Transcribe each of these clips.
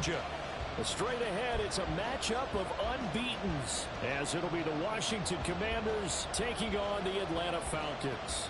Georgia. Straight ahead, it's a matchup of unbeatens, as it'll be the Washington Commanders taking on the Atlanta Falcons.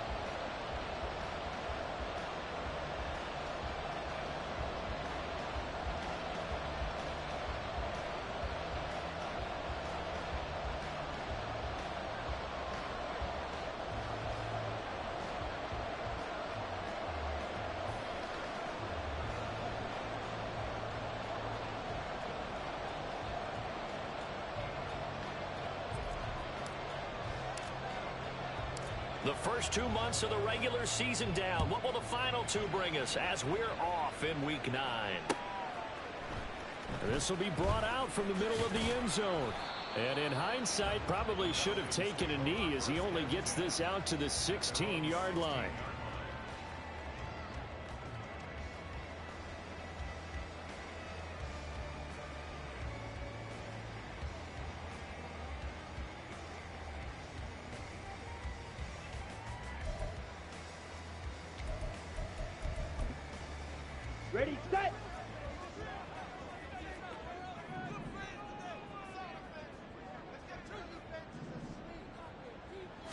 The first 2 months of the regular season down. What will the final 2 bring us as we're off in Week 9? This will be brought out from the middle of the end zone. And in hindsight, probably should have taken a knee as he only gets this out to the 16-yard line. Ready, set!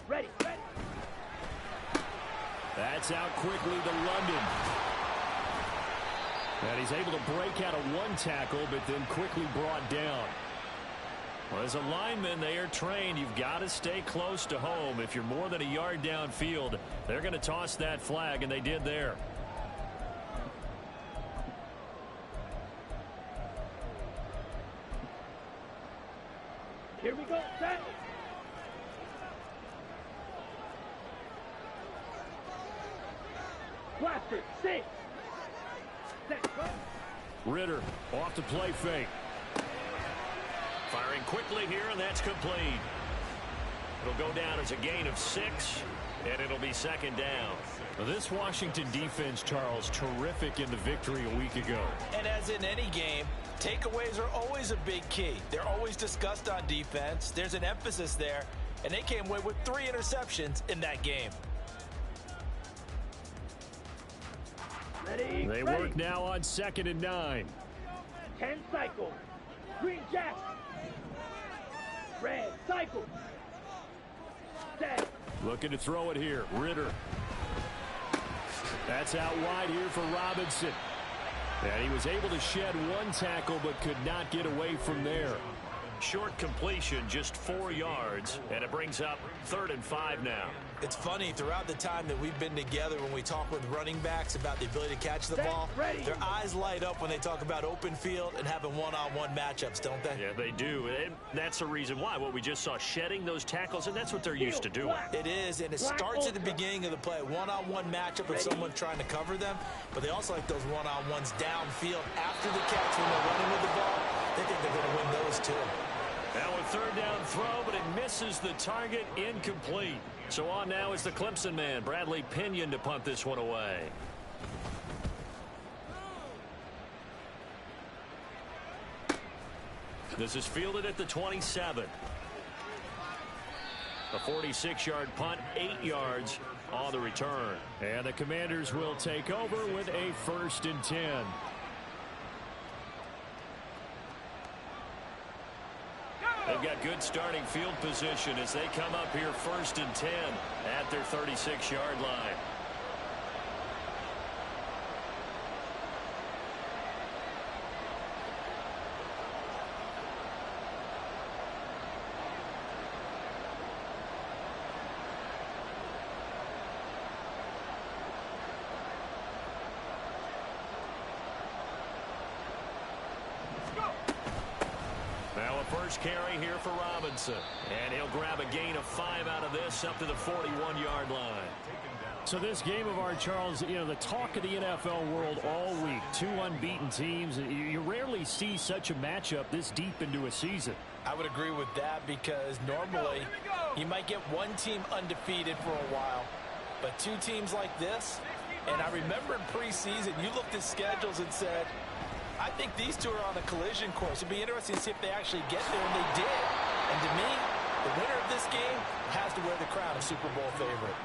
Ready, ready! That's out quickly to London. And he's able to break out of one tackle, but then quickly brought down. Well, as a lineman, they are trained. You've got to stay close to home. If you're more than a yard downfield, they're going to toss that flag, and they did there. Here we go, set! Blaster, 6! Set, go! Ritter off the play fake. Firing quickly here, and that's complete. It'll go down as a gain of 6, and it'll be second down. Well, this Washington defense, Charles, terrific in the victory a week ago. And as in any game, takeaways are always a big key. They're always discussed on defense. There's an emphasis there, and they came away with 3 interceptions in that game. Ready, They ready. work now on 2nd and 9. 10 cycles. Green jack. Red cycle. Set. Looking to throw it here. Ritter. That's out wide here for Robinson. And he was able to shed one tackle but could not get away from there. Short completion, just 4 yards, and it brings up 3rd and 5 now. It's funny, throughout the time that we've been together, when we talk with running backs about the ability to catch the ball, their eyes light up when they talk about open field and having one-on-one matchups, don't they? Yeah, they do. And that's the reason why. What we just saw, shedding those tackles, and that's what they're used to doing. It is, and it starts at the beginning of the play. One-on-one matchup with someone trying to cover them, but they also like those one-on-ones downfield after the catch when they're running with the ball. They think they're going to win those too. Now a 3rd down throw, but it misses the target, incomplete. So on now is the Clemson man, Bradley Pinion, to punt this one away. This is fielded at the 27. A 46-yard punt, 8 yards on the return. And the Commanders will take over with a 1st and 10. They've got good starting field position as they come up here 1st and 10 at their 36-yard line. Now a first carry here for Robinson. And he'll grab a gain of 5 out of this up to the 41-yard line. So this game of ours, Charles, you know, the talk of the NFL world all week. 2 unbeaten teams. You rarely see such a matchup this deep into a season. I would agree with that because normally you might get one team undefeated for a while, but 2 teams like this, and I remember in preseason you looked at schedules and said, I think these 2 are on a collision course. It'd be interesting to see if they actually get there, and they did. And to me, the winner of this game has to wear the crown of Super Bowl favorite.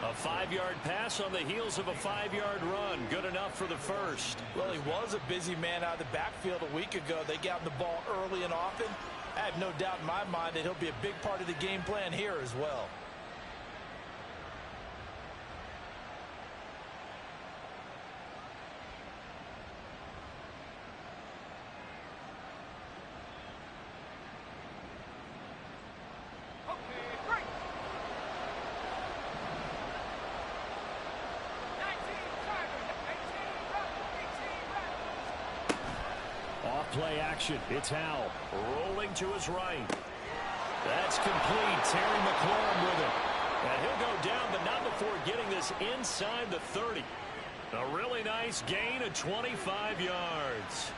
A 5-yard pass on the heels of a 5-yard run. Good enough for the first. Well, he was a busy man out of the backfield a week ago. They got him the ball early and often. I have no doubt in my mind that he'll be a big part of the game plan here as well. Play action. It's Howell rolling to his right. That's complete. Terry McLaurin with it. And he'll go down, but not before getting this inside the 30. A really nice gain of 25 yards.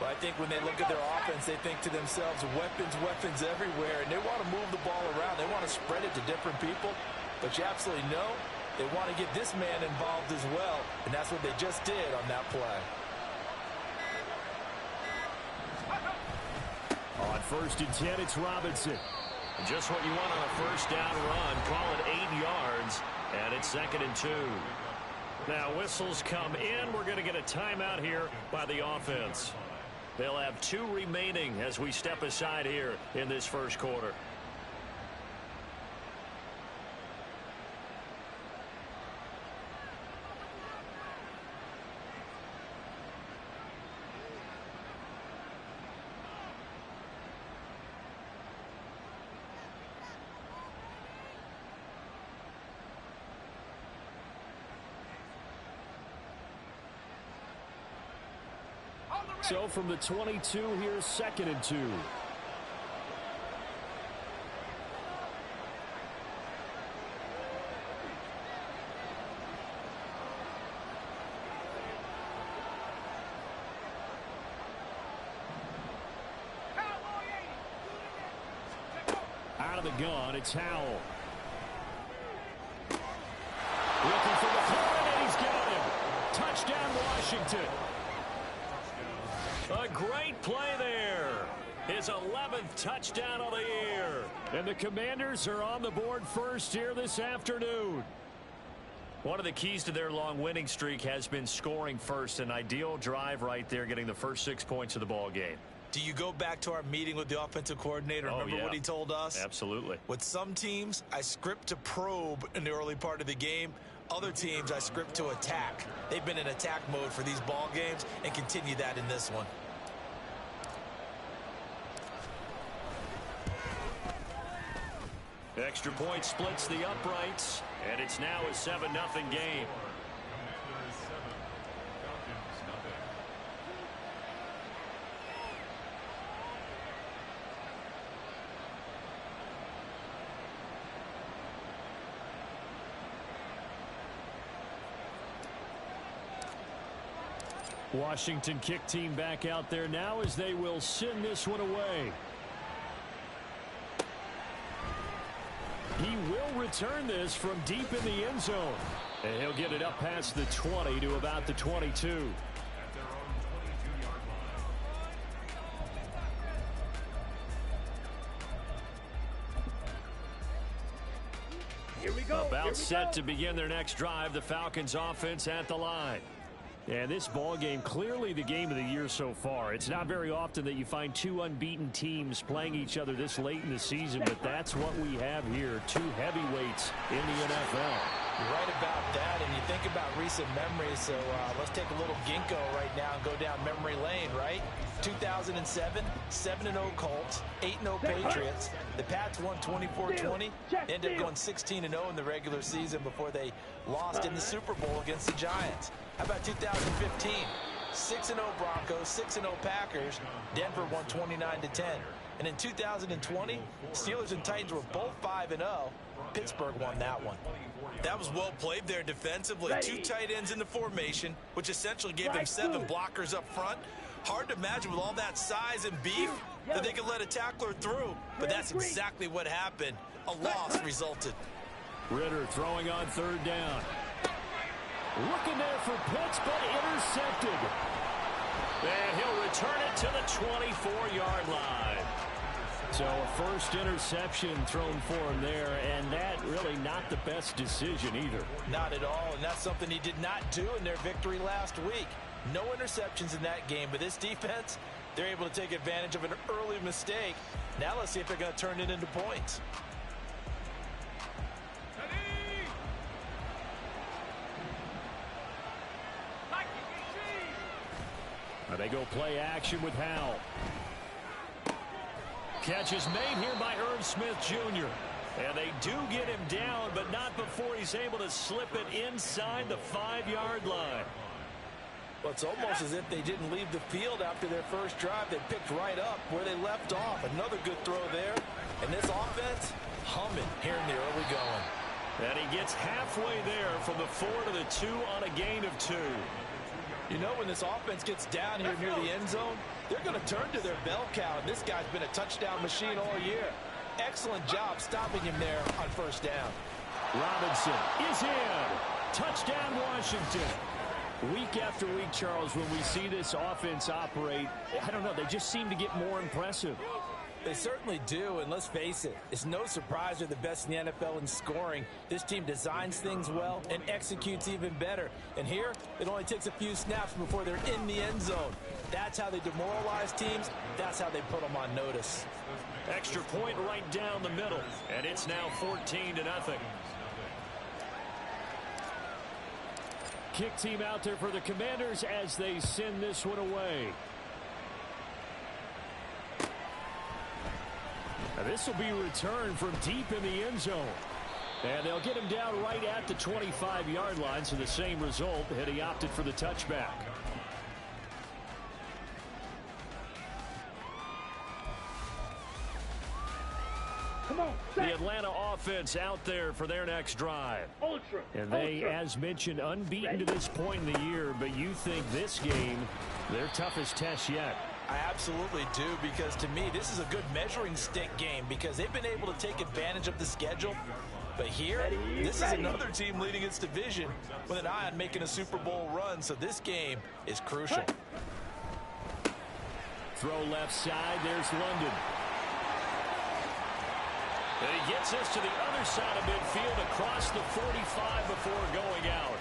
But I think when they look at their offense, they think to themselves, weapons everywhere, and they want to move the ball around. They want to spread it to different people. But you absolutely know they want to get this man involved as well, and that's what they just did on that play. On 1st and 10, it's Robinson. Just what you want on a first down run. Call it 8 yards, and it's 2nd and 2. Now, whistles come in. We're going to get a timeout here by the offense. They'll have 2 remaining as we step aside here in this first quarter. So from the 22, here's 2nd and 2. Out of the gun, it's Howell. Looking for the throw, and he's got him. Touchdown, Washington. A great play there. His 11th touchdown of the year. And the Commanders are on the board first here this afternoon. One of the keys to their long winning streak has been scoring first. An ideal drive right there, getting the first 6 points of the ball game. Do you go back to our meeting with the offensive coordinator? Remember what he told us? Absolutely. With some teams, I script to probe in the early part of the game. Other teams, I script to attack. They've been in attack mode for these ball games and continue that in this one. Extra point splits the uprights, and it's now a 7-0 game. Washington kick team back out there now as they will send this one away. He will return this from deep in the end zone. And he'll get it up past the 20 to about the 22. Here we go. About set to begin their next drive. The Falcons offense at the line. And this ball game, clearly the game of the year so far. It's not very often that you find 2 unbeaten teams playing each other this late in the season, but that's what we have here. 2 heavyweights in the NFL. You're right about that, and you think about recent memories, so let's take a little ginkgo right now and go down memory lane, right? 2007, 7-0 Colts, 8-0 Patriots. The Pats won 24-20, ended up going 16-0 in the regular season before they lost in the Super Bowl against the Giants. How about 2015? 6-0 Broncos, 6-0 Packers. Denver won 29-10. And in 2020, Steelers and Titans were both 5-0. Pittsburgh won that one. That was well played there defensively. 2 tight ends in the formation, which essentially gave them 7 blockers up front. Hard to imagine with all that size and beef that they could let a tackler through. But that's exactly what happened. A loss resulted. Ritter throwing on 3rd down. Looking there for Pitts, but intercepted. And he'll return it to the 24-yard line. So a first interception thrown for him there, and that really not the best decision either. Not at all, and that's something he did not do in their victory last week. No interceptions in that game, but this defense, they're able to take advantage of an early mistake. Now let's see if they're going to turn it into points. Now they go play action with Howell. Catch is made here by Irv Smith Jr. And they do get him down, but not before he's able to slip it inside the 5-yard line. Well, it's almost as if they didn't leave the field after their first drive. They picked right up where they left off. Another good throw there. And this offense, humming here in the early going. And he gets halfway there from the 4 to the 2 on a gain of 2. You know, when this offense gets down here near the end zone, they're going to turn to their bell cow. And this guy's been a touchdown machine all year. Excellent job stopping him there on first down. Robinson is in. Touchdown, Washington. Week after week, Charles, when we see this offense operate, I don't know, they just seem to get more impressive. They certainly do, and let's face it, it's no surprise they're the best in the NFL in scoring. This team designs things well and executes even better. And here, it only takes a few snaps before they're in the end zone. That's how they demoralize teams. That's how they put them on notice. Extra point right down the middle, and it's now 14-0. Kick team out there for the Commanders as they send this one away. Now this will be returned from deep in the end zone. And they'll get him down right at the 25-yard line, so the same result, and he opted for the touchback. Come on, the Atlanta offense out there for their next drive. Ultra. And they, as mentioned, unbeaten to this point in the year, but you think this game, their toughest test yet. I absolutely do, because to me, this is a good measuring stick game because they've been able to take advantage of the schedule. But here, this is another team leading its division with an eye on making a Super Bowl run, so this game is crucial. Throw left side, there's London. And he gets us to the other side of midfield across the 45 before going out.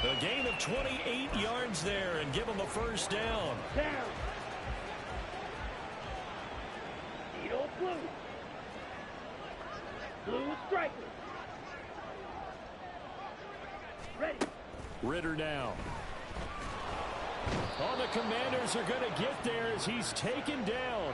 A gain of 28 yards there and give him a first down. Down. Edo blue. Blue striker. Ready. Ritter now. Oh, the Commanders are going to get there as he's taken down.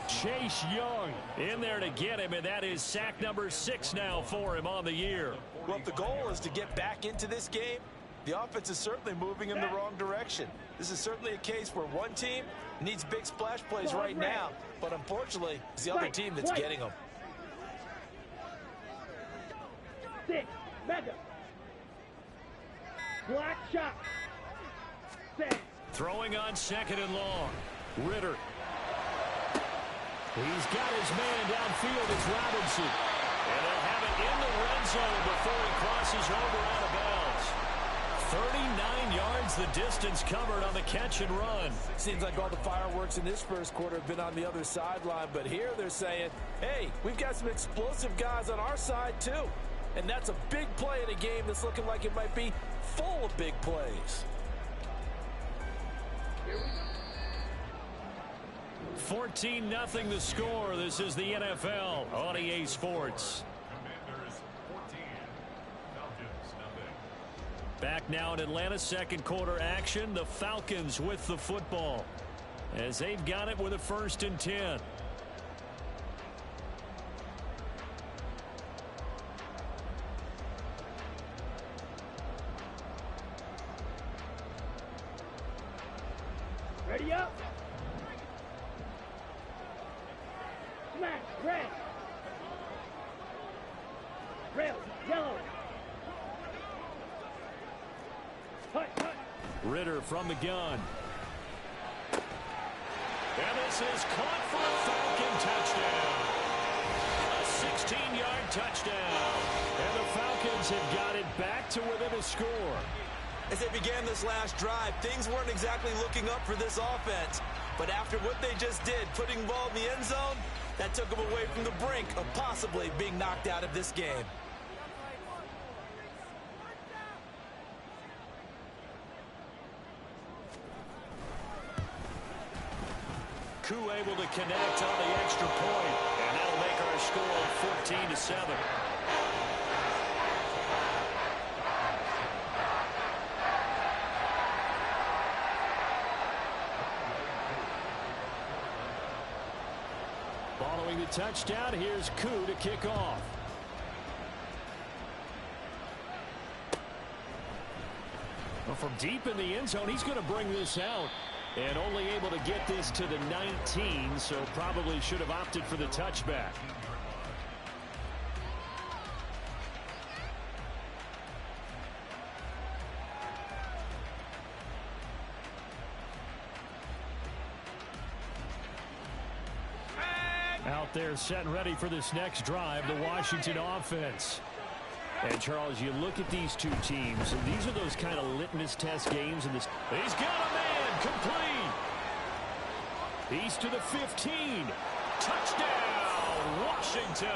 Chase Young in there to get him, and that is sack number 6 now for him on the year. Well, if the goal is to get back into this game, the offense is certainly moving in the wrong direction. This is certainly a case where one team needs big splash plays right now, but unfortunately, it's the other team that's getting them. 6, mega. Black shot. 6. Throwing on 2nd and long. Ritter. He's got his man downfield. It's Robinson. And they'll have it in the red zone before he crosses over out of bounds. 39 yards the distance covered on the catch and run. Seems like all the fireworks in this first quarter have been on the other sideline, but here they're saying, hey, we've got some explosive guys on our side too. And that's a big play in a game that's looking like it might be full of big plays. 14-0 the score. This is the NFL on EA Sports. Back now in Atlanta, second quarter action. The Falcons with the football as they've got it with a 1st and 10. Ready up. Smash, red. Rail, yellow. Hut, hut. Ritter from the gun. And this is caught for a Falcon touchdown. A 16-yard touchdown. And the Falcons have got it back to within a score. As they began this last drive, things weren't exactly looking up for this offense. But after what they just did, putting the ball in the end zone, That took him away from the brink of possibly being knocked out of this game. Koo able to connect on the extra point, and that'll make our score 14-7. Following the touchdown, here's Koo to kick off. Well, from deep in the end zone, he's going to bring this out. And only able to get this to the 19, so probably should have opted for the touchback. Out there set and ready for this next drive, the Washington offense. And, Charles, you look at these two teams, and these are those kind of litmus test games. He's got a man complete. He's to the 15. Touchdown, Washington.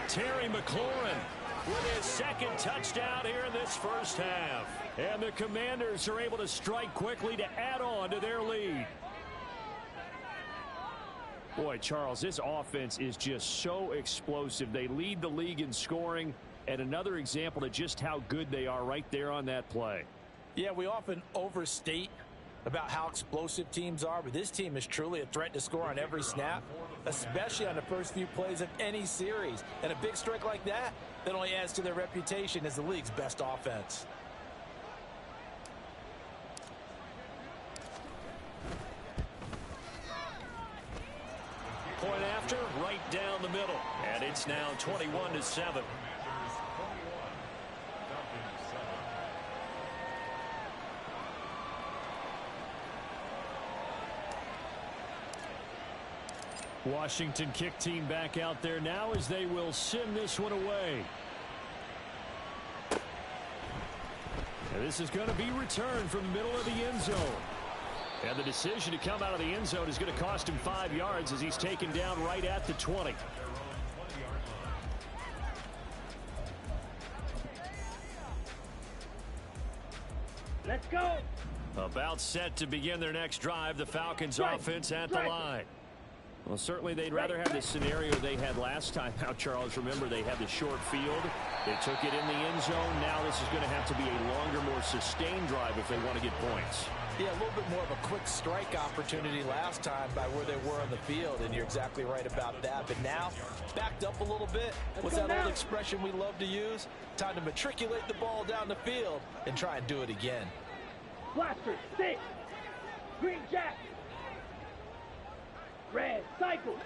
Terry McLaurin with his second touchdown here in this first half. And the Commanders are able to strike quickly to add on to their lead. Boy, Charles, this offense is just so explosive. They lead the league in scoring, and another example of just how good they are right there on that play. Yeah, we often overstate about how explosive teams are, but this team is truly a threat to score on every snap, especially on the first few plays of any series. And a big strike like that only adds to their reputation as the league's best offense. Point after, right down the middle. And it's now 21-7. Washington kick team back out there now as they will send this one away. And this is going to be returned from the middle of the end zone. And the decision to come out of the end zone is going to cost him 5 yards as he's taken down right at the 20. Let's go. About set to begin their next drive, the Falcons offense at the line. Well, certainly they'd rather have the scenario they had last time out, Charles. Remember, they had the short field. They took it in the end zone. Now this is going to have to be a longer, more sustained drive if they want to get points. Yeah, a little bit more of a quick strike opportunity last time by where they were on the field, and you're exactly right about that. But now, backed up a little bit. What's that old expression we love to use? Time to matriculate the ball down the field and try and do it again. Blaster, 6. Green Jack. Red, cycle.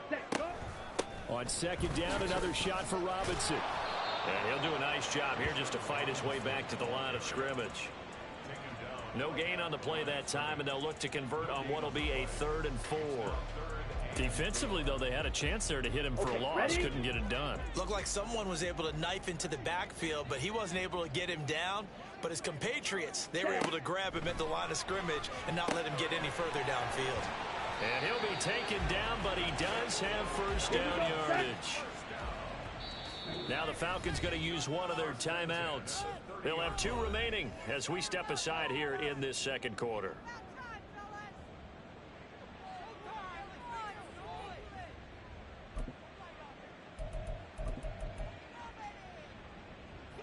Set, go. On second down, another shot for Robinson. And he'll do a nice job here just to fight his way back to the line of scrimmage. No gain on the play that time, and they'll look to convert on what will be a 3rd and 4. Defensively, though, they had a chance there to hit him for a loss. Ready? Couldn't get it done. Looked like someone was able to knife into the backfield, but he wasn't able to get him down. But his compatriots, they were able to grab him at the line of scrimmage and not let him get any further downfield. And he'll be taken down, but he does have first down yardage. Now the Falcons going to use one of their timeouts. They'll have 2 remaining as we step aside here in this second quarter.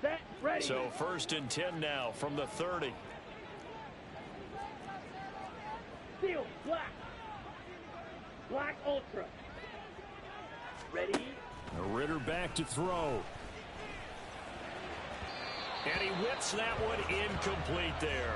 Set, ready. So 1st and 10 now from the 30. Steel, black. Black Ultra. Ready. Ritter back to throw. And he whips that one incomplete there.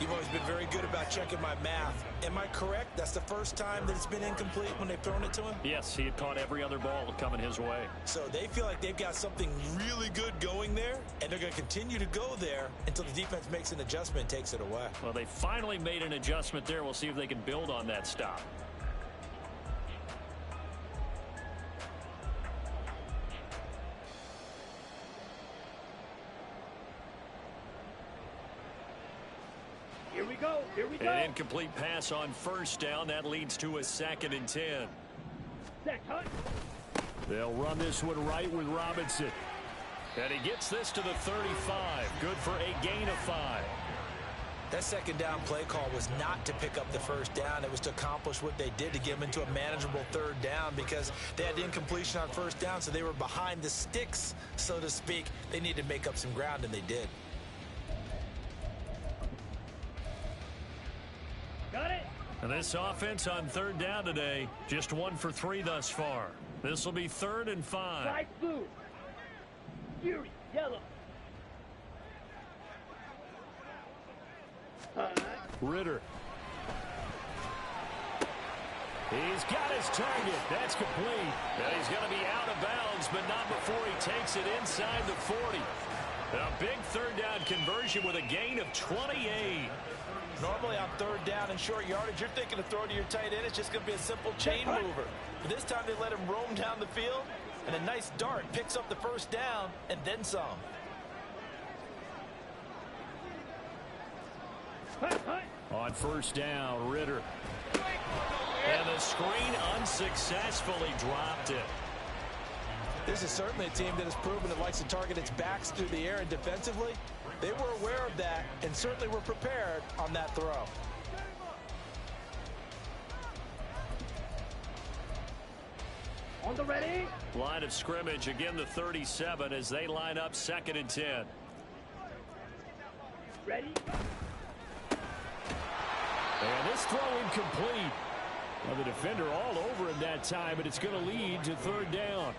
You've always been very good about checking my math. Am I correct? That's the first time that it's been incomplete when they've thrown it to him? Yes, he had caught every other ball coming his way. So they feel like they've got something really good going there, and they're going to continue to go there until the defense makes an adjustment and takes it away. Well, they finally made an adjustment there. We'll see if they can build on that stop. Here we go. Here we go. An incomplete pass on first down. That leads to a 2nd and 10. Set, hunt. They'll run this one right with Robinson. And he gets this to the 35. Good for a gain of 5. That 2nd down play call was not to pick up the first down. It was to accomplish what they did, to get them into a manageable 3rd down, because they had the incompletion on first down, so they were behind the sticks, so to speak. They needed to make up some ground, and they did. Got it. And this offense on 3rd down today, just 1 for 3 thus far. This will be 3rd and 5. Light blue. Fury, yellow. Ritter. He's got his target. That's complete. And he's going to be out of bounds, but not before he takes it inside the 40. A big 3rd down conversion with a gain of 28. Normally on 3rd down and short yardage, you're thinking to throw to your tight end. It's just going to be a simple chain mover. But this time they let him roam down the field, and a nice dart picks up the first down and then some. On first down, Ritter. And the screen unsuccessfully dropped it. This is certainly a team that has proven it likes to target its backs through the air, and defensively, they were aware of that and certainly were prepared on that throw. On the ready. Line of scrimmage, again the 37 as they line up 2nd and 10. Ready. And this throw incomplete. Well, the defender all over him that time, but it's going to lead to 3rd down.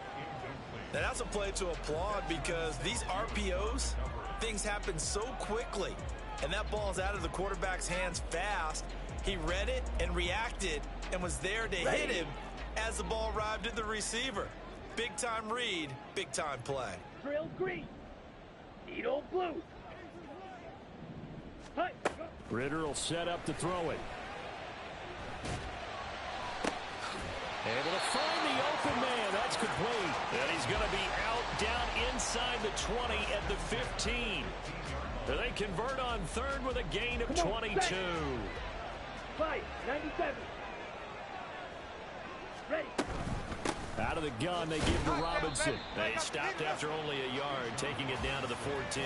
Now that's a play to applaud, because these RPOs, things happen so quickly, and that ball's out of the quarterback's hands fast. He read it and reacted and was there to hit him as the ball arrived at the receiver. Big time read, big time play. Drill green. Needle blue. Hi. Ritter will set up to throw it. Able to find the open man. That's complete. And he's going to be out down inside the 20 at the 15. And they convert on 3rd with a gain of 22. 5, 97. Ready. Out of the gun, they give to Robinson. They stopped after only a yard, taking it down to the 14.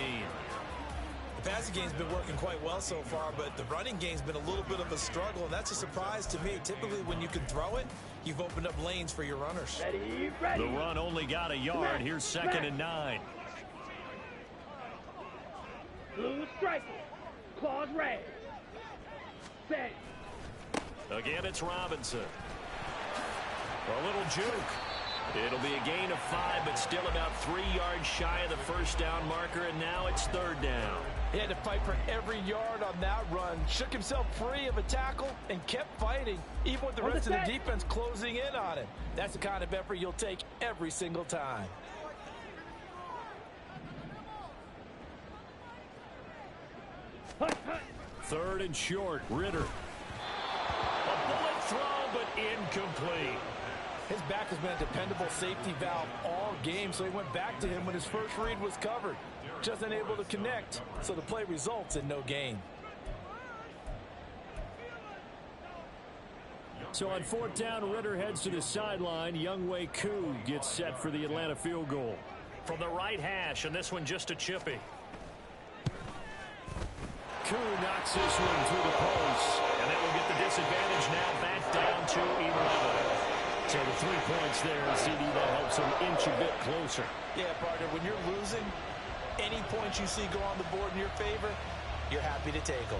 The passing game's been working quite well so far, but the running game's been a little bit of a struggle, and that's a surprise to me. Typically, when you can throw it, you've opened up lanes for your runners. Ready, ready. The run only got a yard. Here's 2nd and 9. Blue stripe. Claws red. Set. Again, it's Robinson. A little juke. It'll be a gain of 5, but still about 3 yards shy of the first down marker, and now it's 3rd down. He had to fight for every yard on that run. Shook himself free of a tackle and kept fighting, even with the rest of the defense closing in on him. That's the kind of effort you'll take every single time. Hut, hut. 3rd and short, Ritter. A bullet throw, but incomplete. His back has been a dependable safety valve all game, so he went back to him when his first read was covered. Just unable to connect, so the play results in no gain. So on 4th down, Ritter heads to the sideline. Younghoe Koo gets set for the Atlanta field goal. From the right hash, and this one just a chippy. Koo knocks this one through the post, and that will get the disadvantage now back down to 11. So the 3 points there, CD, that helps them inch a bit closer. Yeah, partner, when you're losing, any points you see go on the board in your favor, you're happy to take them.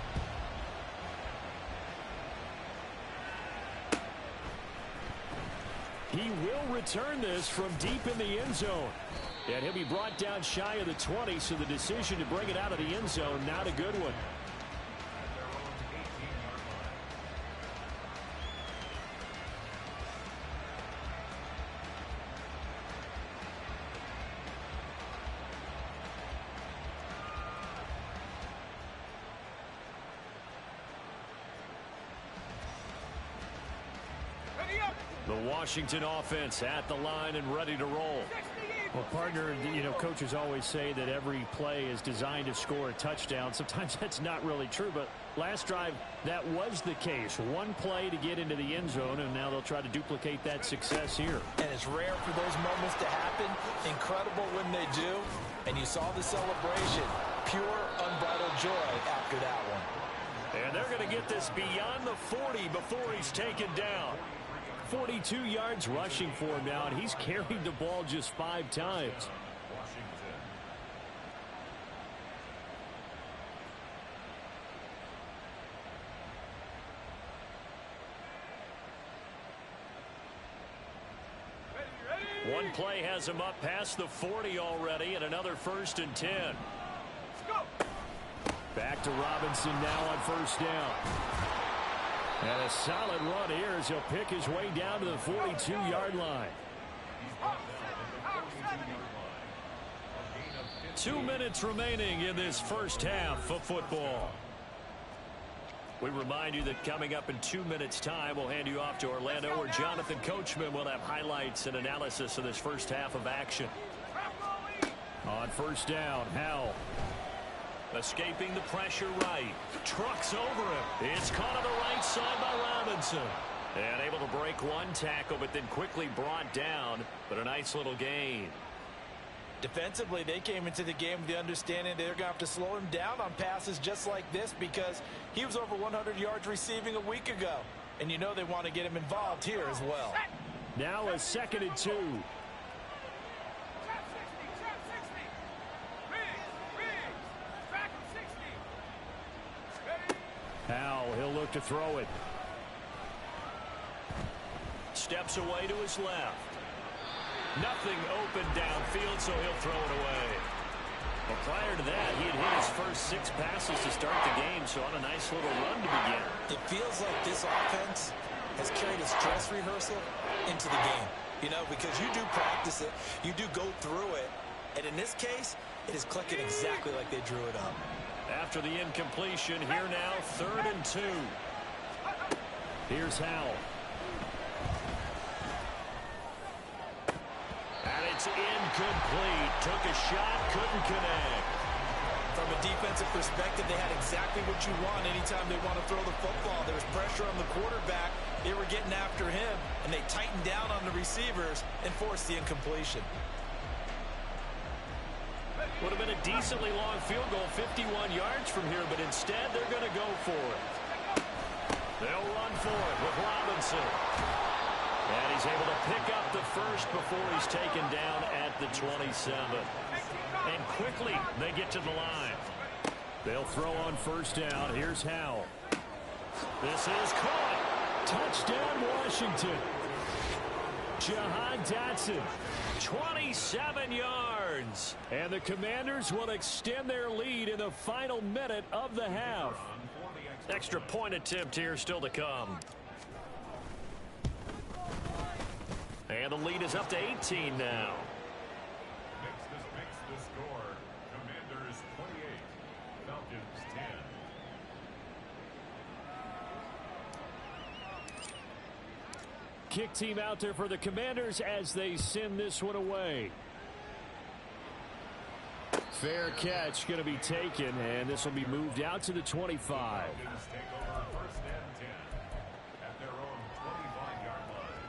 He will return this from deep in the end zone. And he'll be brought down shy of the 20, so the decision to bring it out of the end zone, not a good one. The Washington offense at the line and ready to roll. Well, partner, you know, coaches always say that every play is designed to score a touchdown. Sometimes that's not really true, but last drive, that was the case. One play to get into the end zone, and now they'll try to duplicate that success here. And it's rare for those moments to happen. Incredible when they do. And you saw the celebration. Pure, unbridled joy after that one. And they're going to get this beyond the 40 before he's taken down. 42 yards rushing for him now, and he's carried the ball just 5 times. One play has him up past the 40 already, and another 1st and 10. Back to Robinson now on 1st down. And a solid run here as he'll pick his way down to the 42-yard line. 2 minutes remaining in this first half of football. We remind you that coming up in 2 minutes' time, we'll hand you off to Orlando, where Jonathan Coachman will have highlights and analysis of this first half of action. On 1st down, Howell. Escaping the pressure right. Trucks over him. It's caught on the right side by Robinson. And able to break one tackle, but then quickly brought down. But a nice little gain. Defensively, they came into the game with the understanding they're going to have to slow him down on passes just like this, because he was over 100 yards receiving a week ago. And you know they want to get him involved here as well. Now a 2nd and 2. Howell, he'll look to throw it. Steps away to his left. Nothing open downfield, so he'll throw it away. Well, prior to that, he had hit his first 6 passes to start the game, so on a nice little run to begin. It feels like this offense has carried a stress rehearsal into the game. You know, because you do practice it, you do go through it, and in this case, it is clicking exactly like they drew it up. After the incompletion, here now, 3rd and 2. Here's Howell. And it's incomplete. Took a shot, couldn't connect. From a defensive perspective, they had exactly what you want anytime they want to throw the football. There was pressure on the quarterback. They were getting after him, and they tightened down on the receivers and forced the incompletion. Would have been a decently long field goal, 51 yards from here, but instead they're going to go for it. They'll run for it with Robinson. And he's able to pick up the first before he's taken down at the 27. And quickly they get to the line. They'll throw on 1st down. Here's Howell. This is caught. Touchdown, Washington. Jahan Dotson, 27 yards. And the Commanders will extend their lead in the final minute of the half. Extra point attempt here still to come. And the lead is up to 18 now. Makes the score. Commanders 28, Falcons 10. Kick team out there for the Commanders as they send this one away. Fair catch going to be taken, and this will be moved out to the 25. Falcons take over 1st and 10 at their own 25-yard line.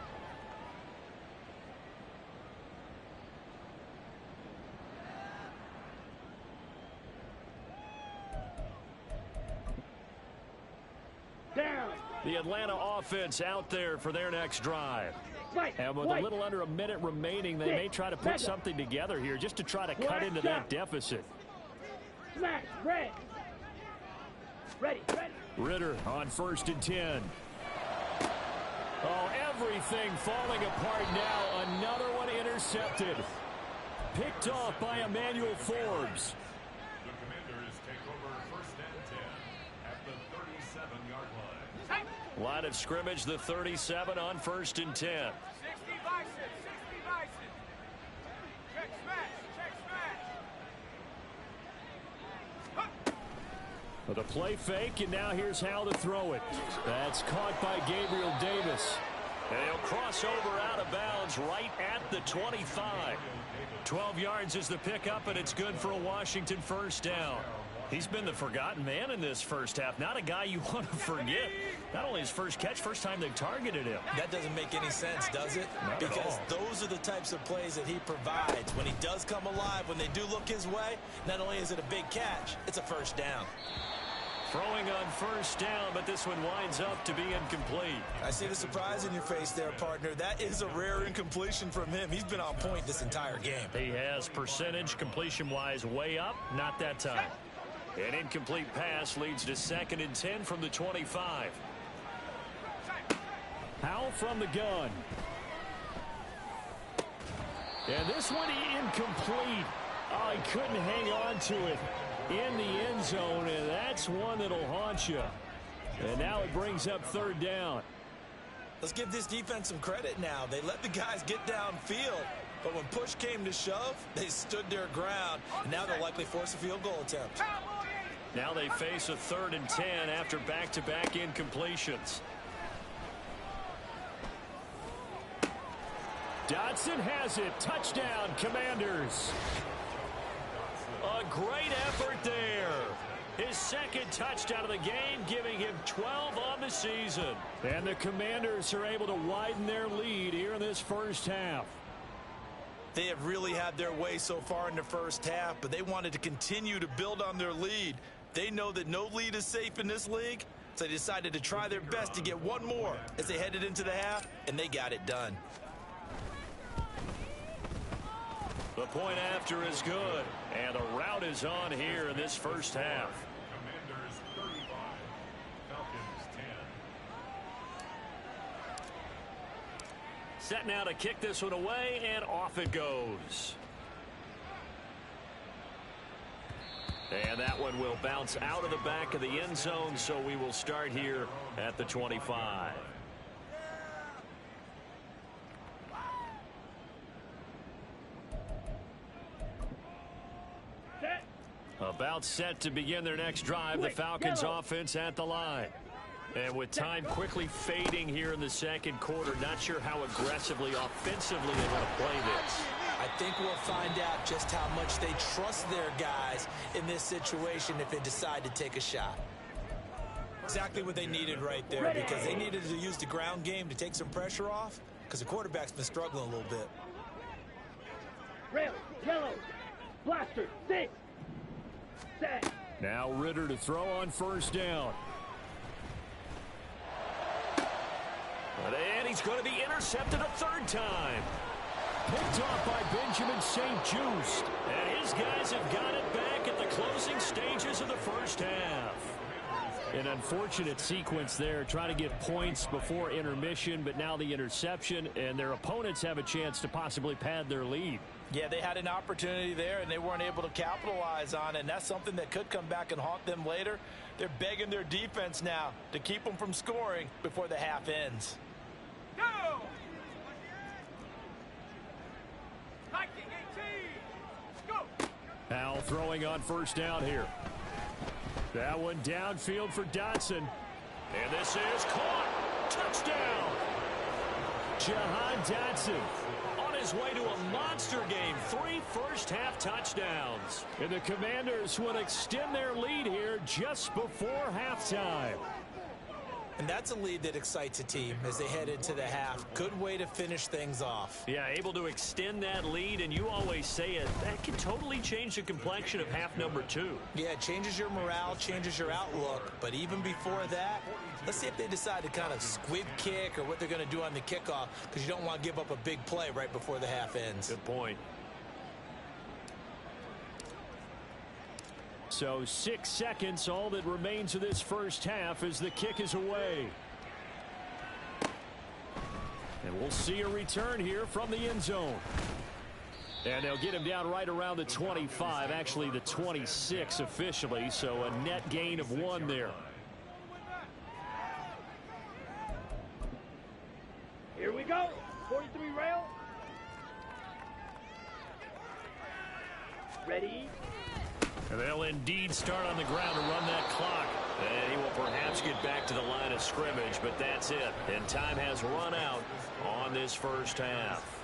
Down. The Atlanta offense out there for their next drive. Right. And with a little under a minute remaining, they may try to put something together here just to try to cut into that deficit. Smash. Red. Ready. Ritter on 1st and 10. Oh, everything falling apart now. Another one intercepted. Picked off by Emmanuel Forbes. The Commanders take over 1st and 10 at the 37-yard line. Line of scrimmage, the 37 on 1st and 10. 60 bison. Check smash. With a play fake, and now here's how to throw it. That's caught by Gabriel Davis. And he'll cross over out of bounds right at the 25. 12 yards is the pickup, and it's good for a Washington first down. He's been the forgotten man in this first half. Not a guy you want to forget. Not only his first catch, first time they've targeted him. That doesn't make any sense, does it? Because those are the types of plays that he provides. When he does come alive, when they do look his way, not only is it a big catch, it's a first down. Throwing on first down, but this one winds up to be incomplete. I see the surprise in your face there, partner. That is a rare incompletion from him. He's been on point this entire game. He has percentage completion-wise way up, not that time. An incomplete pass leads to 2nd and 10 from the 25. Howell from the gun. And this one incomplete. Oh, he couldn't hang on to it in the end zone, and that's one that'll haunt you. And now it brings up 3rd down. Let's give this defense some credit now. They let the guys get downfield, but when push came to shove, they stood their ground, and now they'll likely force a field goal attempt. Now they face a 3rd and 10 after back-to-back incompletions. Dotson has it. Touchdown, Commanders. A great effort there. His 2nd touchdown of the game, giving him 12 on the season. And the Commanders are able to widen their lead here in this first half. They have really had their way so far in the first half, but they wanted to continue to build on their lead. They know that no lead is safe in this league, so they decided to try their best to get one more as they headed into the half, and they got it done. The point after is good, and the route is on here in this first half. Commanders 35, Falcons 10. Set now to kick this one away, and off it goes. And that one will bounce out of the back of the end zone, so we will start here at the 25. About set to begin their next drive, the Falcons offense at the line. And with time quickly fading here in the 2nd quarter, not sure how aggressively, offensively they want to play this. I think we'll find out just how much they trust their guys in this situation if they decide to take a shot. Exactly what they needed right there, because they needed to use the ground game to take some pressure off, because the quarterback's been struggling a little bit. Rail, yellow, blaster, 6. Set. Now Ritter to throw on first down. And he's going to be intercepted a 3rd time. Picked off by Benjamin St. Just. And his guys have got it back at the closing stages of the first half. An unfortunate sequence there, trying to get points before intermission, but now the interception, and their opponents have a chance to possibly pad their lead. Yeah, they had an opportunity there, and they weren't able to capitalize on it, and that's something that could come back and haunt them later. They're begging their defense now to keep them from scoring before the half ends. Go! Go! Howell throwing on first down here. That one downfield for Dotson. And this is caught. Touchdown. Jahan Dotson on his way to a monster game. 3 first-half touchdowns. And the Commanders will extend their lead here just before halftime. And that's a lead that excites a team as they head into the half. Good way to finish things off. Yeah, able to extend that lead, and you always say it, that can totally change the complexion of half number 2. Yeah, it changes your morale, changes your outlook. But even before that, let's see if they decide to kind of squib kick or what they're going to do on the kickoff, because you don't want to give up a big play right before the half ends. Good point. So 6 seconds, all that remains of this first half as the kick is away. And we'll see a return here from the end zone. And they'll get him down right around the 25, actually the 26 officially, so a net gain of 1 there. Here we go. 43 rail. Ready. And they'll indeed start on the ground to run that clock. And he will perhaps get back to the line of scrimmage, but that's it. And time has run out on this first half.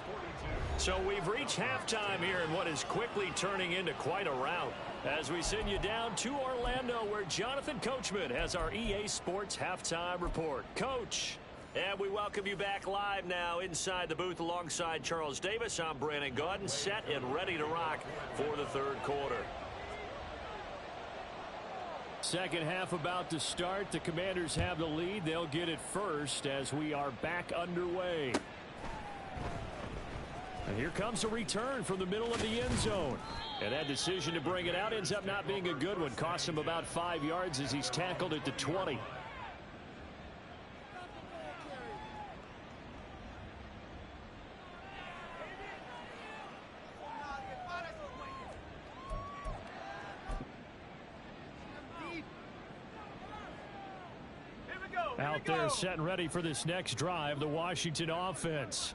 So we've reached halftime here in what is quickly turning into quite a rout. As we send you down to Orlando, where Jonathan Coachman has our EA Sports Halftime Report. Coach. And we welcome you back live now inside the booth alongside Charles Davis. I'm Brandon Gaudin, set and ready to rock for the third quarter. Second half about to start. The Commanders have the lead. They'll get it first as we are back underway. And here comes a return from the middle of the end zone. And that decision to bring it out ends up not being a good one. Costs him about 5 yards as he's tackled at the 20. Out there set and ready for this next drive, the Washington offense.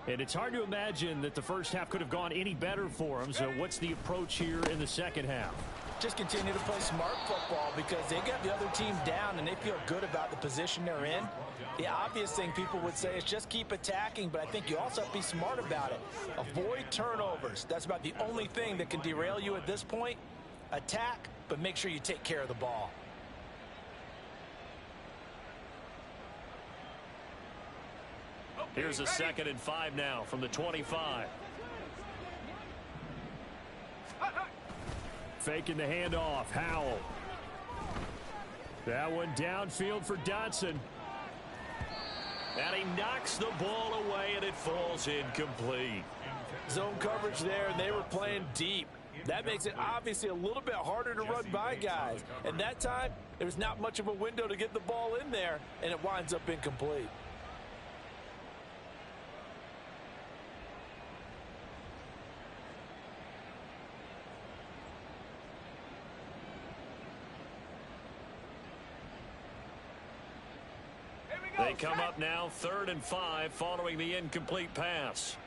And it's hard to imagine that the first half could have gone any better for them. So what's the approach here in the second half? Just continue to play smart football because they got the other team down and they feel good about the position they're in. The obvious thing people would say is just keep attacking, but I think you also have to be smart about it. Avoid turnovers. That's about the only thing that can derail you at this point. Attack, but make sure you take care of the ball. Here's a 2nd and 5 now from the 25. Faking the handoff. Howell. That one downfield for Dotson. And he knocks the ball away, and it falls incomplete. Zone coverage there, and they were playing deep. That makes it obviously a little bit harder to run by guys. And that time, there's not much of a window to get the ball in there, and it winds up incomplete. They come up now 3rd and 5 following the incomplete pass.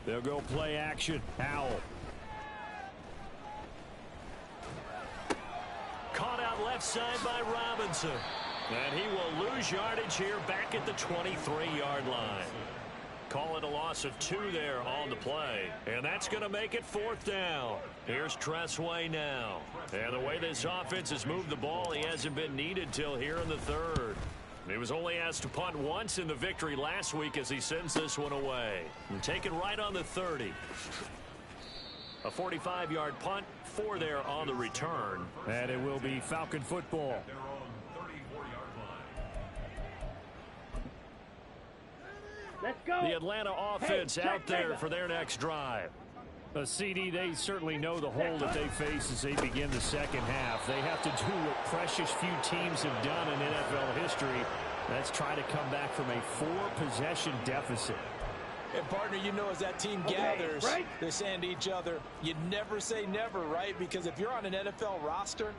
They'll go play action. Howell. Caught out left side by Robinson. And he will lose yardage here back at the 23-yard line. Call it a loss of 2 there on the play. And that's going to make it 4th down. Here's Tressway now. And the way this offense has moved the ball, he hasn't been needed till here in the 3rd. He was only asked to punt once in the victory last week as he sends this one away. And taken right on the 30. A 45-yard punt, 4 there on the return. And it will be Falcon football. Let's go. The Atlanta offense out there for their next drive. A CD, they certainly know the hole that they face as they begin the second half. They have to do what precious few teams have done in NFL history. That's try to come back from a 4-possession deficit. And, partner, you know, as that team gathers, they're saying to each other, you never say never, right? Because if you're on an NFL roster,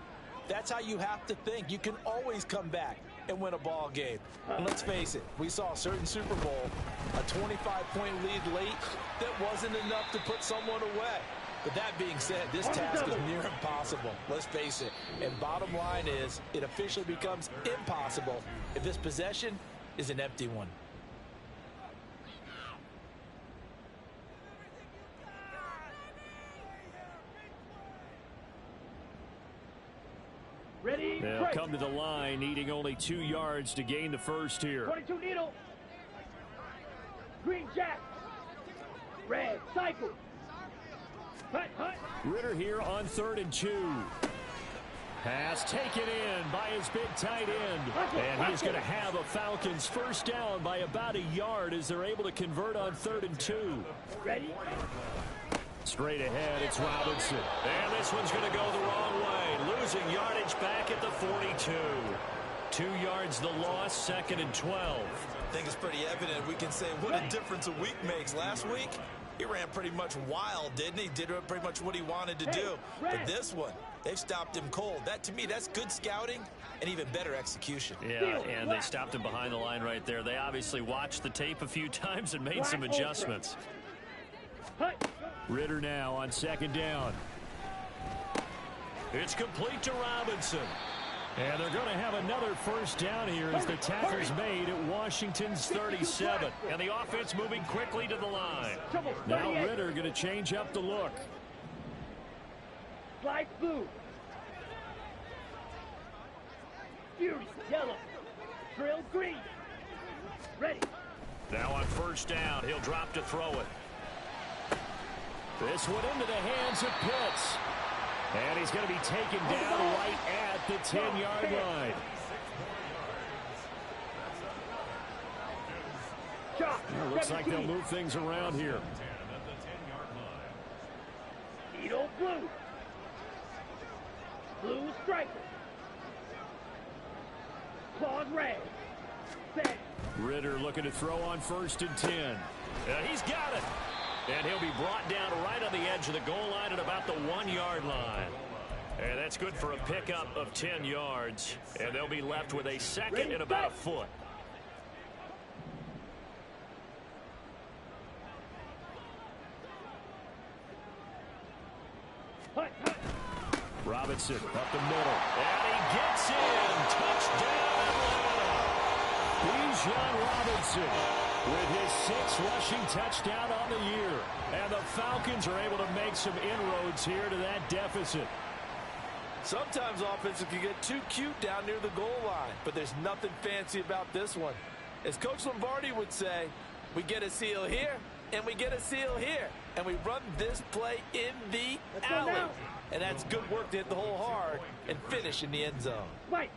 that's how you have to think. You can always come back and win a ball game. And let's face it, we saw a certain Super Bowl, a 25-point lead late that wasn't enough to put someone away. But that being said, this task is near impossible. Let's face it. And bottom line is, it officially becomes impossible if this possession is an empty one. Ready, they'll come to the line, needing only 2 yards to gain the first here. 22 needle. Green jack. Red cycle. Hut, hut. Ritter here on 3rd and 2. Pass taken in by his big tight end. And he's going to have a Falcons first down by about 1 yard as they're able to convert on 3rd and 2. Ready? Straight ahead, it's Robinson. And this one's going to go the wrong way. Losing yardage back at the 42. 2 yards the loss, 2nd and 12. I think it's pretty evident. We can say what a difference a week makes. Last week, he ran pretty much wild, didn't he? Did pretty much what he wanted to do. But this one, they've stopped him cold. That, to me, that's good scouting and even better execution. Yeah, and they stopped him behind the line right there. They obviously watched the tape a few times and made some adjustments. Ritter now on 2nd down. It's complete to Robinson. And they're going to have another first down here as the tackle's made at Washington's 37. And the offense moving quickly to the line. Now Ritter going to change up the look. Slide blue. Fury yellow. Drill green. Ready. Now on first down, he'll drop to throw it. This one into the hands of Pitts. And he's going to be taken down right at the 10-yard line. Looks like they'll move things around here. Edo blue. Blue striker. Claws red. Set. Ritter looking to throw on 1st and 10. He's got it. And he'll be brought down right on the edge of the goal line at about the 1-yard line. And that's good for a pickup of 10 yards. And they'll be left with a second and about a foot. Robinson up the middle. And he gets in. Touchdown, Atlanta. Bijan Robinson with his 6th rushing touchdown on the year. And the Falcons are able to make some inroads here to that deficit. Sometimes offenses can get too cute down near the goal line, but there's nothing fancy about this one. As Coach Lombardi would say, we get a seal here, and we get a seal here, and we run this play in the alley. And that's good work to hit the hole hard and finish in the end zone. White.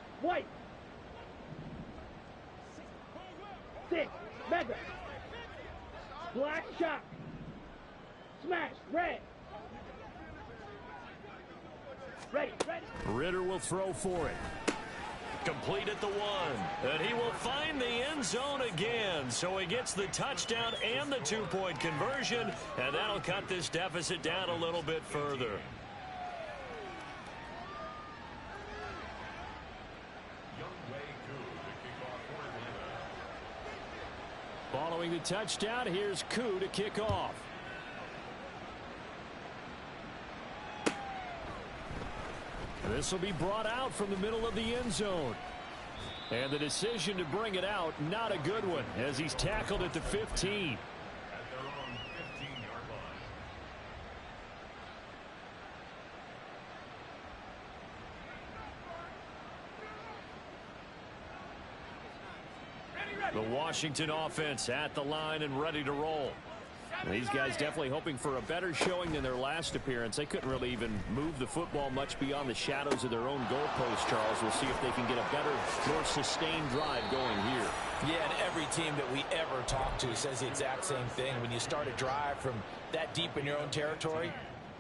6. Mega. Black shot. Smash. Red. Ready. Ritter will throw for it. Complete at the 1. And he will find the end zone again. So he gets the touchdown and the 2-point conversion. And that'll cut this deficit down a little bit further. Following the touchdown, here's Koo to kick off. This will be brought out from the middle of the end zone. And the decision to bring it out, not a good one, as he's tackled at the 15. The Washington offense at the line and ready to roll. And these guys definitely hoping for a better showing than their last appearance. They couldn't really even move the football much beyond the shadows of their own goalpost, Charles. We'll see if they can get a better, more sustained drive going here. Yeah, and every team that we ever talk to says the exact same thing. When you start a drive from that deep in your own territory,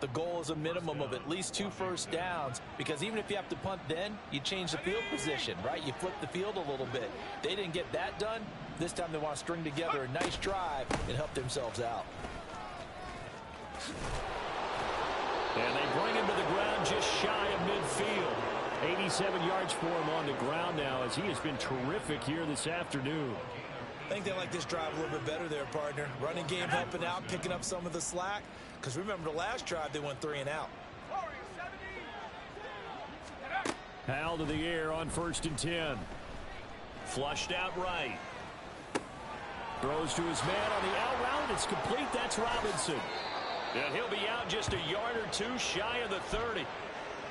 the goal is a minimum of at least 2 first downs, because even if you have to punt then, you change the field position, right? You flip the field a little bit. They didn't get that done. This time they want to string together a nice drive and help themselves out. And they bring him to the ground just shy of midfield. 87 yards for him on the ground now, as he has been terrific here this afternoon. I think they like this drive a little bit better there, partner. Running game helping out, picking up some of the slack. Because remember, the last drive, they went 3 and out. Hal to the air on 1st and 10. Flushed out right. Throws to his man on the out route. It's complete. That's Robinson. And he'll be out just a yard or 2 shy of the 30.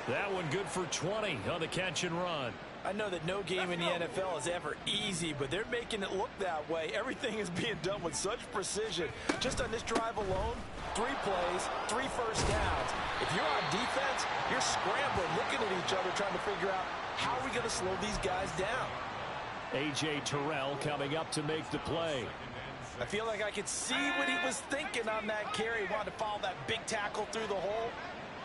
That one good for 20 on the catch and run. I know that no game in the NFL is ever easy, but they're making it look that way. Everything is being done with such precision. Just on this drive alone, 3 plays, 3 first downs. If you're on defense, you're scrambling, looking at each other, trying to figure out how are we going to slow these guys down. A.J. Terrell coming up to make the play. I feel like I could see what he was thinking on that carry. He wanted to follow that big tackle through the hole.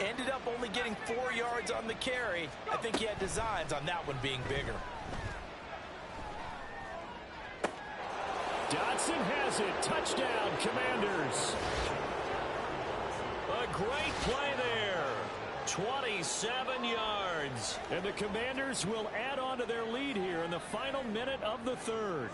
Ended up only getting 4 yards on the carry. I think he had designs on that one being bigger. Dotson has it. Touchdown, Commanders. A great play there. 27 yards. And the Commanders will add on to their lead here in the final minute of the 3rd.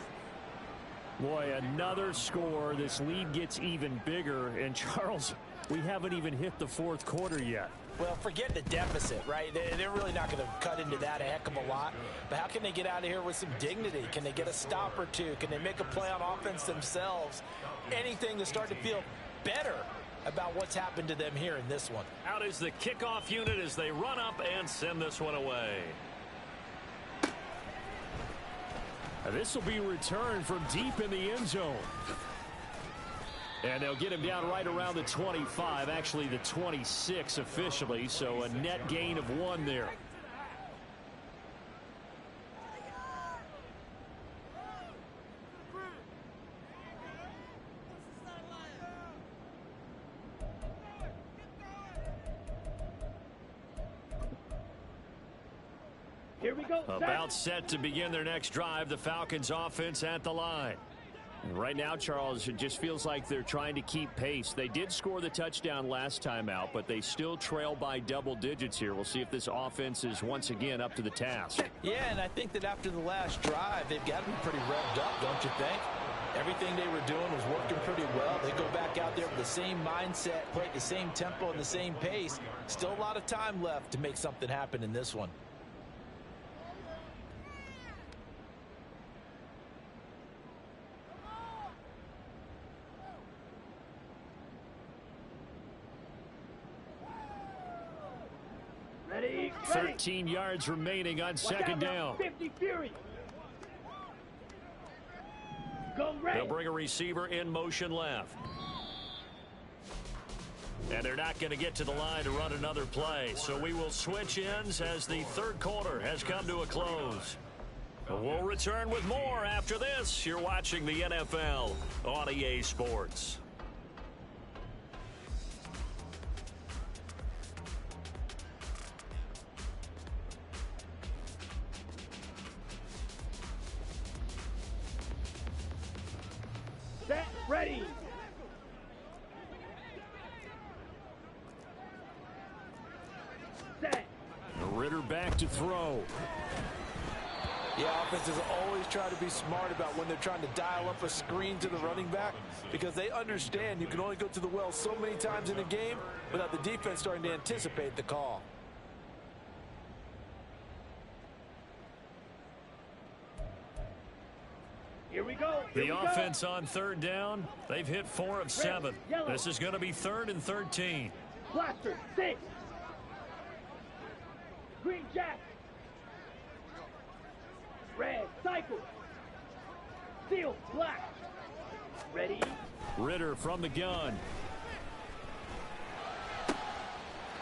Boy, another score. This lead gets even bigger. And Charles, we haven't even hit the 4th quarter yet. Well, forget the deficit, right? They're really not going to cut into that a heck of a lot. But how can they get out of here with some dignity? Can they get a stop or two? Can they make a play on offense themselves? Anything to start to feel better about what's happened to them here in this one. Out is the kickoff unit as they run up and send this one away. This will be returned from deep in the end zone. And they'll get him down right around the 25, actually the 26 officially, so a net gain of 1 there. Here we go. About set to begin their next drive. The Falcons offense at the line. Right now, Charles, it just feels like they're trying to keep pace. They did score the touchdown last time out, but they still trail by double digits here. We'll see if this offense is once again up to the task. Yeah, and I think that after the last drive, they've got to be pretty revved up, don't you think? Everything they were doing was working pretty well. They go back out there with the same mindset, play at the same tempo and the same pace. Still a lot of time left to make something happen in this one. Ready. 13 yards remaining on second down. 50 Fury. Go red. They'll bring a receiver in motion left. And they're not going to get to the line to run another play. So we will switch ends as the third quarter has come to a close. We'll return with more after this. You're watching the NFL on EA Sports. Set. Ready. Set. Ritter back to throw. Yeah, offenses always try to be smart about when they're trying to dial up a screen to the running back because they understand you can only go to the well so many times in a game without the defense starting to anticipate the call. Here we go. The offense on third down, they've hit 4 of 7. This is going to be 3rd and 13. Blaster. 6. Green Jack. Red. Cycle. Steel. Black. Ready. Ritter from the gun.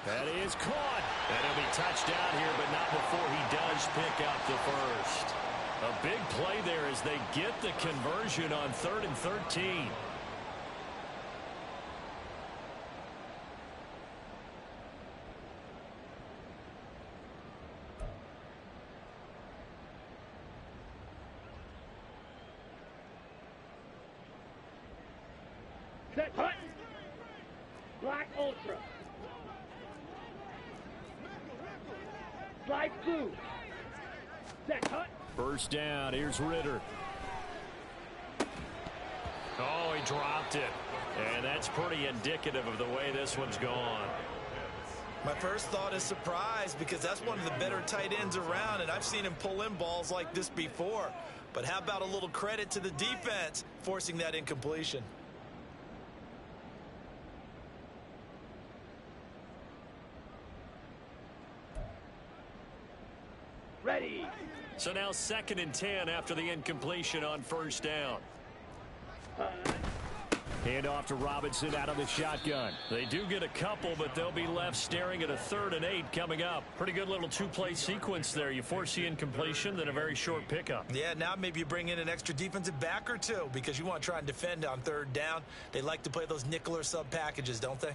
That is caught. And he'll be touched down here, but not before he does pick up the first. A big play there as they get the conversion on 3rd and 13. Set. Hut. Black Ultra. Slide blue. Set. Hut. First down. Here's Ritter. Oh, he dropped it. And that's pretty indicative of the way this one's gone. My first thought is surprise because that's one of the better tight ends around, and I've seen him pull in balls like this before. But how about a little credit to the defense forcing that incompletion? Ready. So now 2nd and 10 after the incompletion on first down. Hand off to Robinson out of the shotgun. They do get a couple, but they'll be left staring at a 3rd and 8 coming up. Pretty good little 2-play sequence there. You force the incompletion, then a very short pickup. Yeah, now maybe you bring in an extra defensive back or two because you want to try and defend on 3rd down. They like to play those nickel or sub packages, don't they?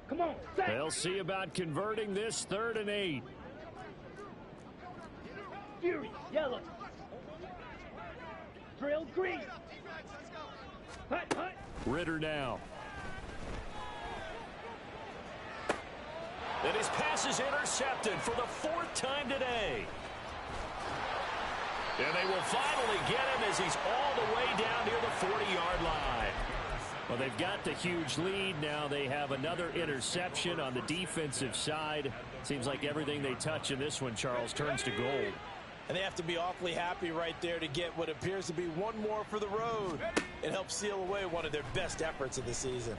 Come on. Set. They'll see about converting this 3rd and 8. Fury. Yellow. Drill green. Hut. Hut. Ritter now. And his pass is intercepted for the 4th time today. And they will finally get him as he's all the way down near the 40-yard line. Well, they've got the huge lead. Now they have another interception on the defensive side. Seems like everything they touch in this one, Charles, turns to gold. And they have to be awfully happy right there to get what appears to be one more for the road. It helps seal away one of their best efforts of the season.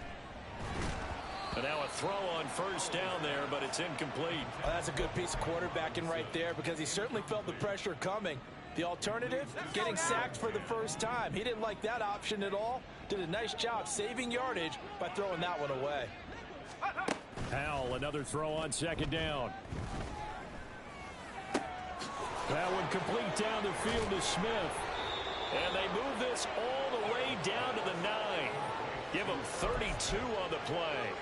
And now a throw on first down there, but it's incomplete. Well, that's a good piece of quarterbacking right there because he certainly felt the pressure coming. The alternative, getting sacked for the first time. He didn't like that option at all. Did a nice job saving yardage by throwing that one away. Powell, another throw on second down. That one complete down the field to Smith. And they move this all the way down to the 9. Give them 32 on the play.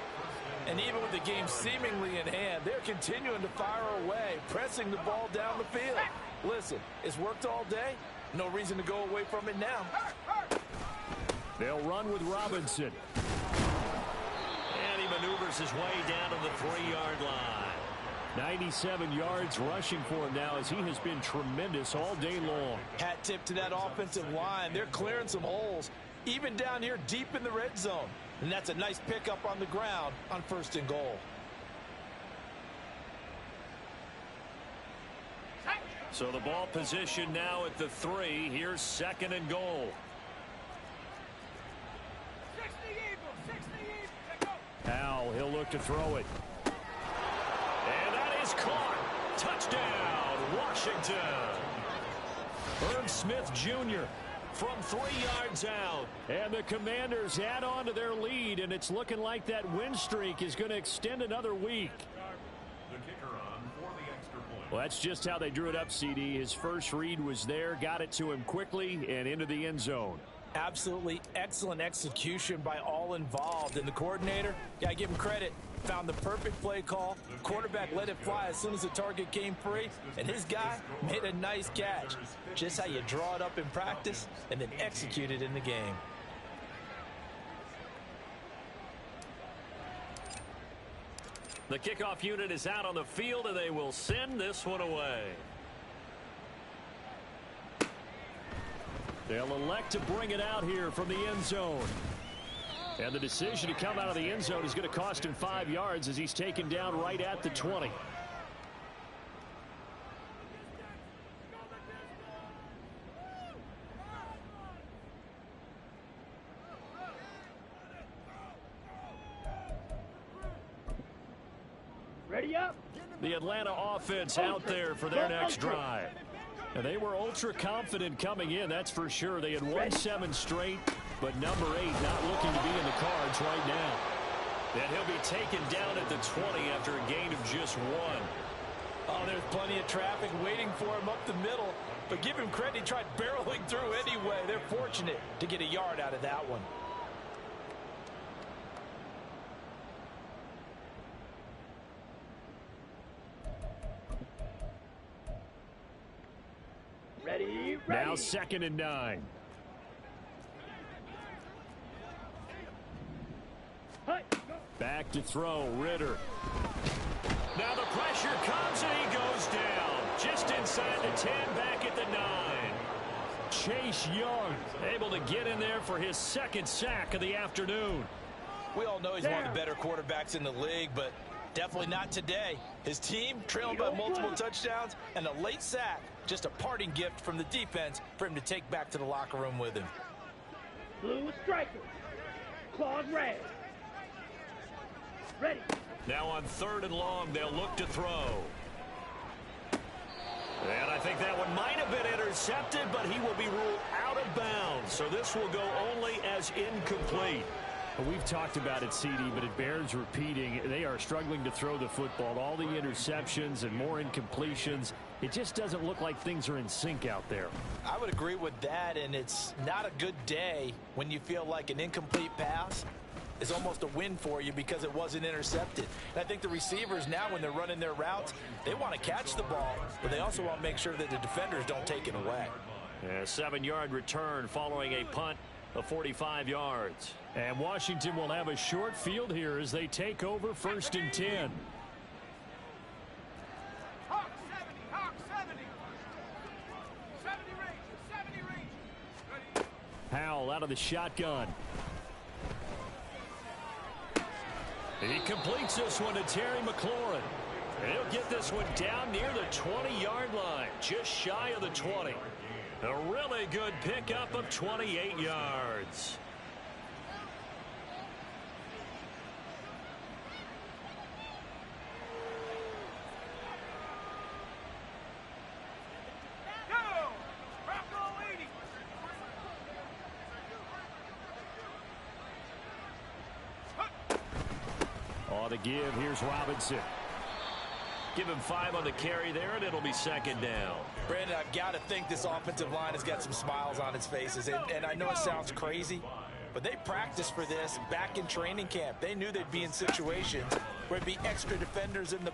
And even with the game seemingly in hand, they're continuing to fire away, pressing the ball down the field. Listen, it's worked all day. No reason to go away from it now. They'll run with Robinson. And he maneuvers his way down to the 3-yard line. 97 yards rushing for him now as he has been tremendous all day long. Hat tip to that offensive line. They're clearing some holes, even down here deep in the red zone. And that's a nice pickup on the ground on 1st and goal. So the ball position now at the 3. Here's 2nd and goal. Powell, he'll look to throw it. And that is caught. Touchdown, Washington. Herb Smith Jr. from 3 yards out. And the Commanders add on to their lead, and it's looking like that win streak is going to extend another week. The kicker on for the extra point. Well, that's just how they drew it up, CD. His first read was there, got it to him quickly, and into the end zone. Absolutely excellent execution by all involved. And the coordinator, gotta give him credit, found the perfect play call. Quarterback let it fly as soon as the target came free, and his guy made a nice catch. Just how you draw it up in practice and then execute it in the game. The kickoff unit is out on the field, and they will send this one away. They'll elect to bring it out here from the end zone. And the decision to come out of the end zone is going to cost him 5 yards as he's taken down right at the 20. Ready up. The Atlanta offense out there for their next drive. And they were ultra confident coming in, that's for sure. They had won 7 straight, but number 8 not looking to be in the cards right now. And he'll be taken down at the 20 after a gain of just 1. Oh, there's plenty of traffic waiting for him up the middle. But give him credit, he tried barreling through anyway. They're fortunate to get a yard out of that one. Ready. Now 2nd and 9. Back to throw, Ritter. Now the pressure comes, and he goes down. Just inside the 10, back at the 9. Chase Young Able to get in there for his 2nd sack of the afternoon. We all know he's one of the better quarterbacks in the league, but definitely not today. His team trailing by multiple touchdowns and a late sack. Just a parting gift from the defense for him to take back to the locker room with him. Blue striker. Claws red. Ready. Now on 3rd and long, they'll look to throw. And I think that one might have been intercepted, but he will be ruled out of bounds. So this will go only as incomplete. Well, we've talked about it, CD, but it bears repeating. They are struggling to throw the football. All the interceptions and more incompletions. It just doesn't look like things are in sync out there. I would agree with that, and it's not a good day when you feel like an incomplete pass is almost a win for you because it wasn't intercepted. And I think the receivers now, when they're running their routes, they want to catch the ball, but they also want to make sure that the defenders don't take it away. A 7-yard return following a punt of 45 yards. And Washington will have a short field here as they take over 1st and 10. Hawk 70, Hawk 70. 70 ready. out of the shotgun. He completes this one to Terry McLaurin. He'll get this one down near the 20-yard line, just shy of the 20. A really good pickup of 28 yards. On the give, here's Robinson. Give him 5 on the carry there, and it'll be second down. Brandon, I've got to think this offensive line has got some smiles on its faces. And I know it sounds crazy, but they practiced for this back in training camp. They knew they'd be in situations where there'd be extra defenders in the...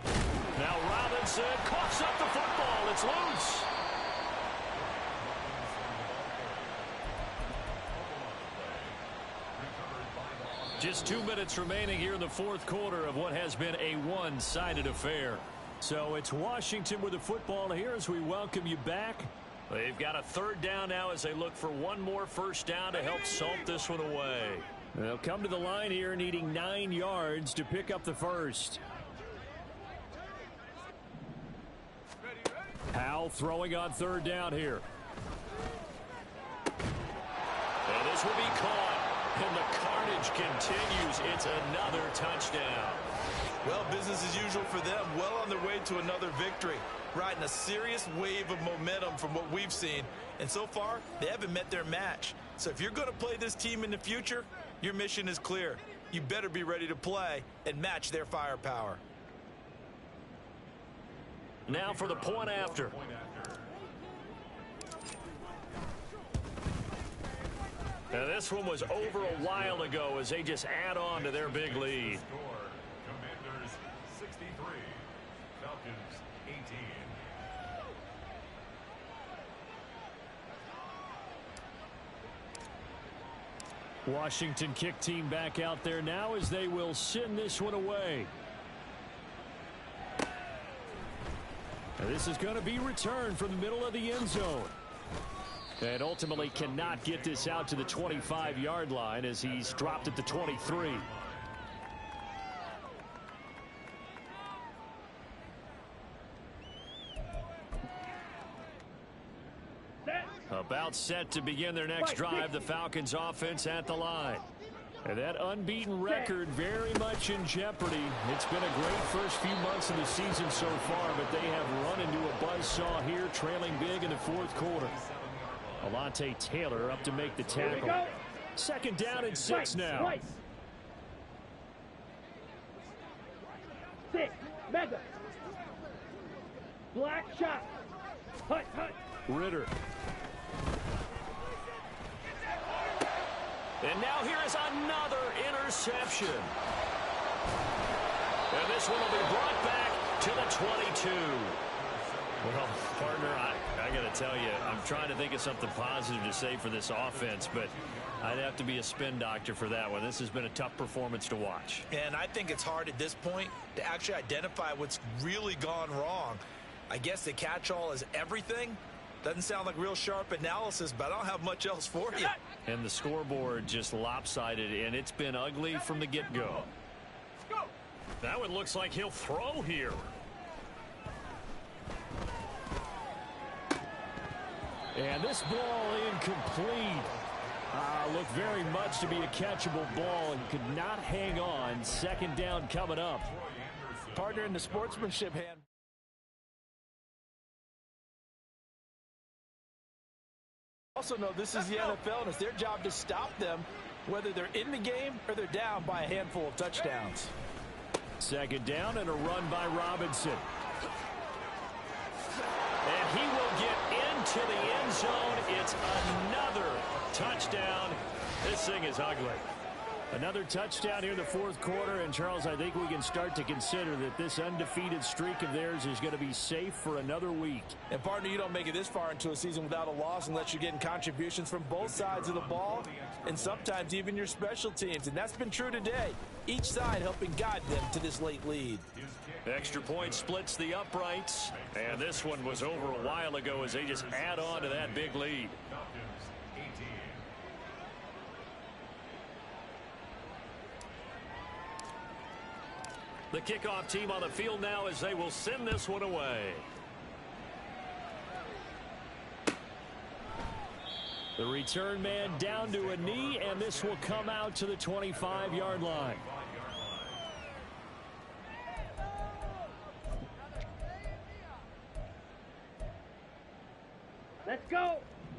Now Robinson coughs up the football. It's loose. Just 2 minutes remaining here in the fourth quarter of what has been a one-sided affair. So it's Washington with the football here as we welcome you back. They've got a third down now as they look for one more first down to help salt this one away. They'll come to the line here needing 9 yards to pick up the first. Powell throwing on third down here. And this will be caught. And the carnage continues. It's another touchdown. Well, business as usual for them. Well on their way to another victory. Riding a serious wave of momentum from what we've seen. And so far, they haven't met their match. So if you're going to play this team in the future, your mission is clear. You better be ready to play and match their firepower. Now for the point after. Now this one was over a while ago as they just add on to their big lead. Commanders 63, Falcons 18. Washington kick team back out there now as they will send this one away. Now this is going to be returned from the middle of the end zone. And ultimately cannot get this out to the 25-yard line as he's dropped at the 23. About set to begin their next drive, the Falcons offense at the line. And that unbeaten record very much in jeopardy. It's been a great first few months of the season so far, but they have run into a buzzsaw here, trailing big in the fourth quarter. Alontae Taylor up to make the tackle. Second down and 6 now. 6, mega. Black shot. Hut, hut. Ritter. And now here is another interception. And this one will be brought back to the 22. Well, partner, I got to tell you, I'm trying to think of something positive to say for this offense, but I'd have to be a spin doctor for that one. This has been a tough performance to watch. And I think it's hard at this point to actually identify what's really gone wrong. I guess the catch-all is everything. Doesn't sound like real sharp analysis, but I don't have much else for you. And the scoreboard just lopsided, and it's been ugly from the get-go. That one looks like he'll throw here. And this ball incomplete. Looked very much to be a catchable ball and could not hang on. Second down coming up. Partner in the sportsmanship hand. Also know this is the NFL, and it's their job to stop them, whether they're in the game or they're down by a handful of touchdowns. Second down and a run by Robinson. And he will get into the end zone. It's another touchdown. This thing is ugly. Another touchdown here in the fourth quarter. And, Charles, I think we can start to consider that this undefeated streak of theirs is going to be safe for another week. And, partner, you don't make it this far into a season without a loss unless you're getting contributions from both sides of the ball and sometimes even your special teams. And that's been true today. Each side helping guide them to this late lead. Extra point splits the uprights. And this one was over a while ago as they just add on to that big lead. The kickoff team on the field now as they will send this one away. The return man down to a knee, and this will come out to the 25-yard line. Let's go.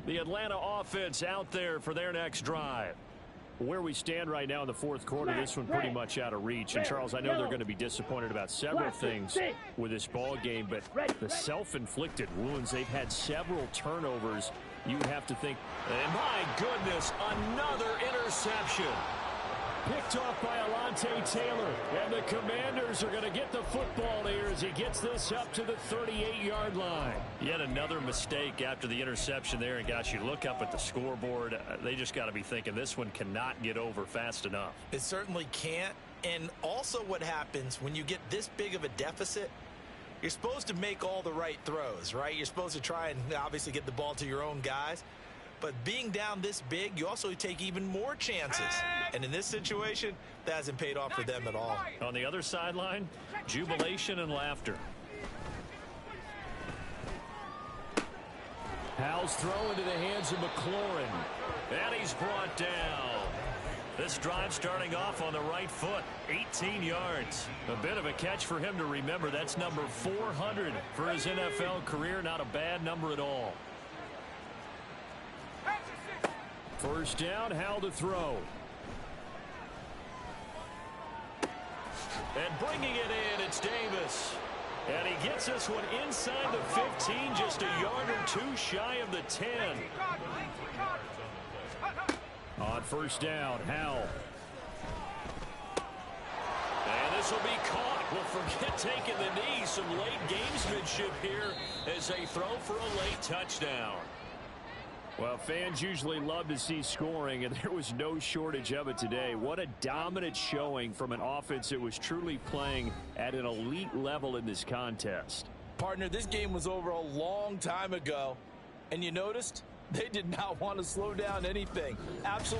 The Atlanta offense out there for their next drive. Where we stand right now in the fourth quarter, this one pretty much out of reach. And, Charles, I know they're going to be disappointed about several things with this ball game, but the self-inflicted wounds, they've had several turnovers. You have to think, and my goodness, another interception. Picked off by Alontae Taylor. And the Commanders are going to get the football here as he gets this up to the 38-yard line. Yet another mistake after the interception there. And, gosh, you look up at the scoreboard. They just got to be thinking this one cannot get over fast enough. It certainly can't. And also what happens when you get this big of a deficit, you're supposed to make all the right throws, right? You're supposed to try and obviously get the ball to your own guys. But being down this big, you also take even more chances. And in this situation, that hasn't paid off for them at all. On the other sideline, jubilation and laughter. Howell's throw into the hands of McLaurin. And he's brought down. This drive starting off on the right foot, 18 yards. A bit of a catch for him to remember. That's number 400 for his NFL career. Not a bad number at all. First down, Howell to throw. And bringing it in, it's Davis. And he gets this one inside the 15, just a yard or two shy of the 10. On first down, Howell. And this will be caught. Well, forget taking the knee. Some late gamesmanship here as they throw for a late touchdown. Well, fans usually love to see scoring, and there was no shortage of it today. What a dominant showing from an offense that was truly playing at an elite level in this contest. Partner, this game was over a long time ago, and you noticed they did not want to slow down anything. Absolutely.